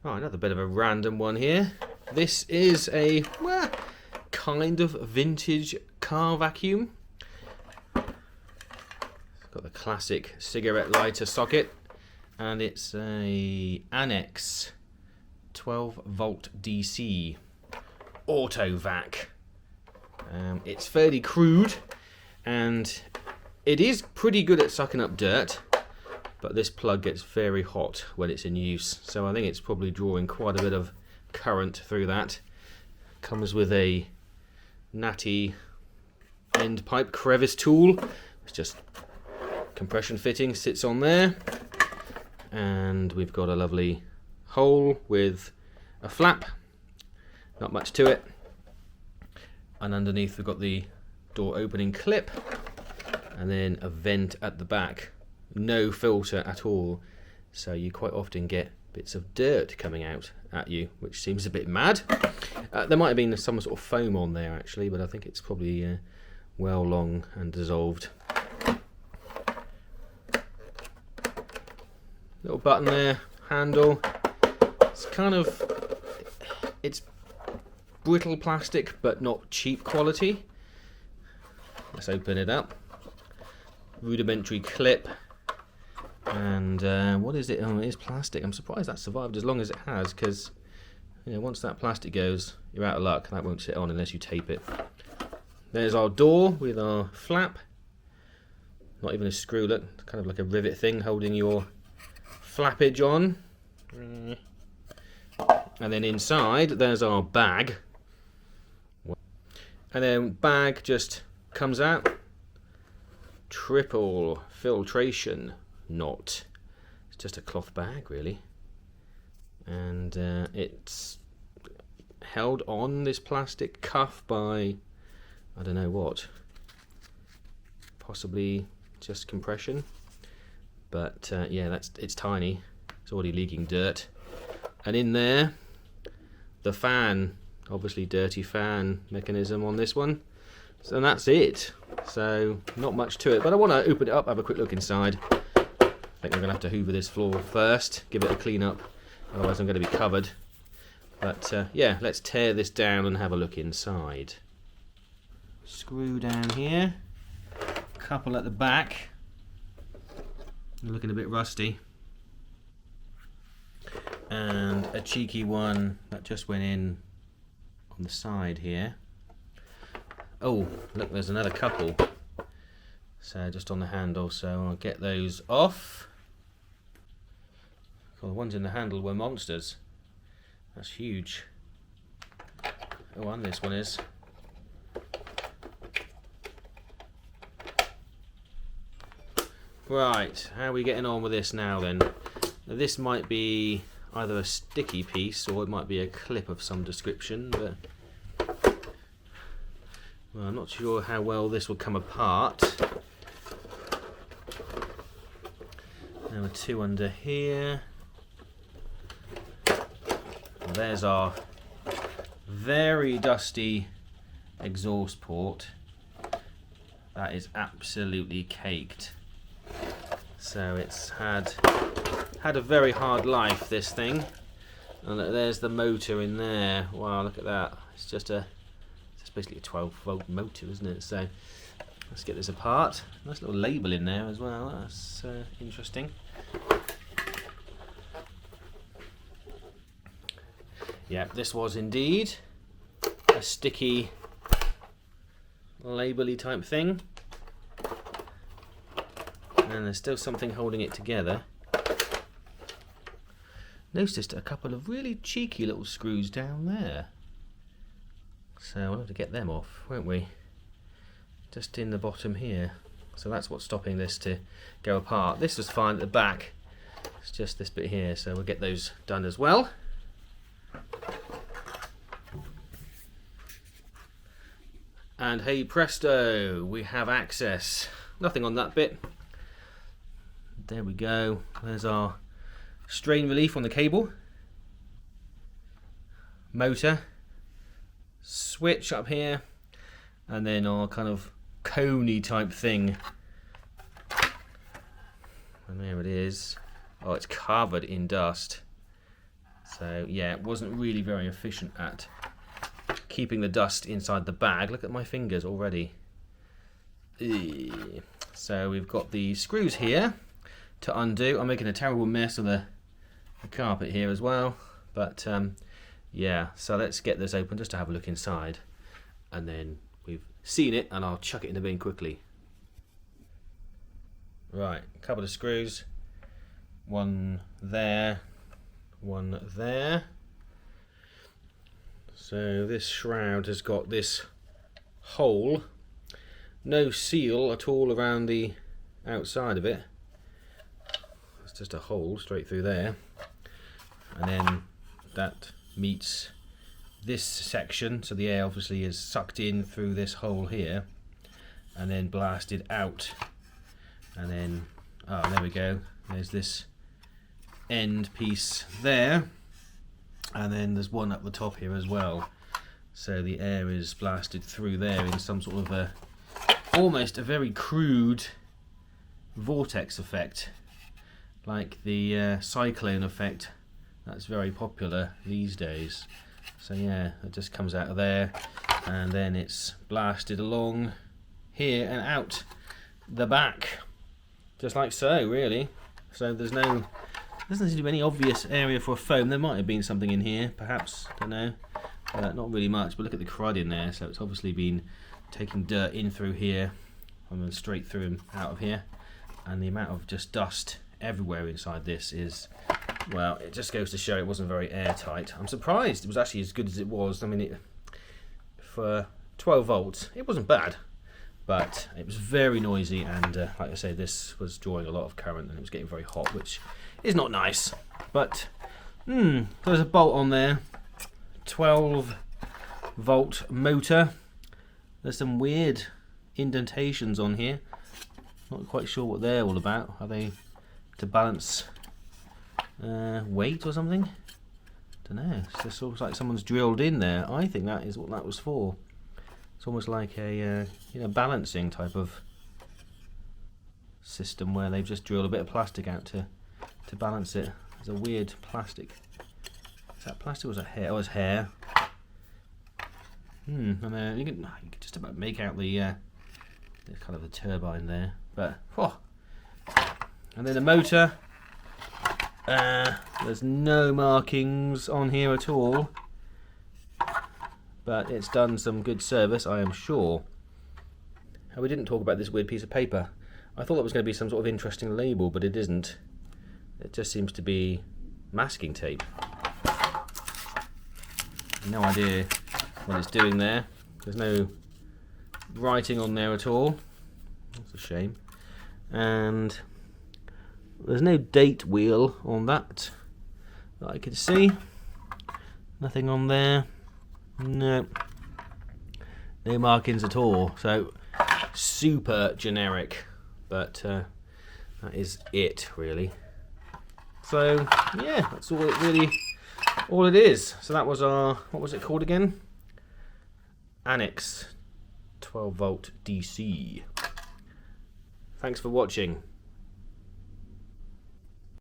Right, another bit of a random one here. This is a kind of vintage car vacuum. It's got the classic cigarette lighter socket, and it's a Anex 12 volt DC auto vac. It's fairly crude, and it is pretty good at sucking up dirt, but this plug gets very hot when it's in use, so I think it's probably drawing quite a bit of current through that. Comes with a natty end pipe crevice tool. It's just compression fitting, sits on there, and we've got a lovely hole with a flap, not much to it, and underneath we've got the door opening clip, and then a vent at the back. No filter at all, so you quite often get bits of dirt coming out at you, which seems a bit mad. There might have been some sort of foam on there actually, but I think it's probably well long and dissolved. Little button there, handle. It's brittle plastic, but not cheap quality. Let's open it up. Rudimentary clip. And what is it? Oh, it is plastic. I'm surprised that survived as long as it has, because once that plastic goes, you're out of luck. That won't sit on unless you tape it. There's our door with our flap. Not even a screw, look, kind of like a rivet thing holding your flappage on. And then inside there's our bag. And then bag just comes out. Triple filtration knot. It's just a cloth bag really, and it's held on this plastic cuff by I don't know what, possibly just compression, but yeah, it's tiny. It's already leaking dirt, and in there the fan, obviously dirty fan mechanism on this one. So that's it. So not much to it, but I want to open it up, have a quick look inside. I think I'm going to have to hoover this floor first, give it a clean up, otherwise I'm going to be covered. But yeah, let's tear this down and have a look inside. Screw down here, couple at the back. They're looking a bit rusty. And a cheeky one that just went in on the side here. Oh, look, there's another couple. So just on the handle, so I'll get those off. Well, the ones in the handle were monsters. That's huge. Oh, and this one is. Right, how are we getting on with this now then? Now, this might be either a sticky piece or it might be a clip of some description, but well, I'm not sure how well this will come apart. There are two under here. And there's our very dusty exhaust port. That is absolutely caked. So it's had a very hard life, this thing. And there's the motor in there. Wow, look at that. It's basically a 12 volt motor, isn't it? So let's get this apart. Nice little label in there as well. That's interesting. Yeah, this was indeed a sticky label-y type thing. And there's still something holding it together. Noticed a couple of really cheeky little screws down there. So we'll have to get them off, won't we? Just in the bottom here. So that's what's stopping this to go apart. This was fine at the back. It's just this bit here, so we'll get those done as well. And hey presto, we have access. Nothing on that bit. There we go. There's our strain relief on the cable. Motor. Switch up here. And then our kind of coney type thing. And there it is. Oh, it's covered in dust. So yeah, it wasn't really very efficient at keeping the dust inside the bag. Look at my fingers already. Eeeh. So we've got the screws here to undo. I'm making a terrible mess of the carpet here as well, but yeah, so let's get this open just to have a look inside, and then we've seen it and I'll chuck it in the bin quickly. Right, a couple of screws, one there, one there. So this shroud has got this hole, no seal at all around the outside of it. It's just a hole straight through there, and then that meets this section, so the air obviously is sucked in through this hole here and then blasted out, and then there we go, there's this end piece there, and then there's one up the top here as well, so the air is blasted through there in some sort of a almost a very crude vortex effect, like the cyclone effect that's very popular these days. So yeah, it just comes out of there and then it's blasted along here and out the back, just like so, really. So doesn't seem to be any obvious area for a foam. There might have been something in here, perhaps, don't know, not really much, but look at the crud in there, so it's obviously been taking dirt in through here and then straight through and out of here, and the amount of just dust everywhere inside this is, well, it just goes to show it wasn't very airtight. I'm surprised it was actually as good as it was. I mean, for 12 volts, it wasn't bad, but it was very noisy, and like I say, this was drawing a lot of current and it was getting very hot, which is not nice. But there's a bolt on there, 12 volt motor. There's some weird indentations on here. Not quite sure what they're all about. Are they to balance weight or something? Don't know. It just looks like someone's drilled in there. I think that is what that was for. It's almost like a balancing type of system where they've just drilled a bit of plastic out to balance it. There's a weird plastic. Is that plastic or was it hair? Oh, it's hair. And you can just about make out the kind of the turbine there, but and then the motor. There's no markings on here at all, but it's done some good service, I am sure. And we didn't talk about this weird piece of paper. I thought that was going to be some sort of interesting label, but it isn't. It just seems to be masking tape. No idea what it's doing there. There's no writing on there at all. That's a shame. And there's no date wheel on that I can see. Nothing on there. No markings at all. So super generic, but that is it really. So yeah, that's all it is. So that was our, what was it called again? Anex 12 volt DC. Thanks for watching.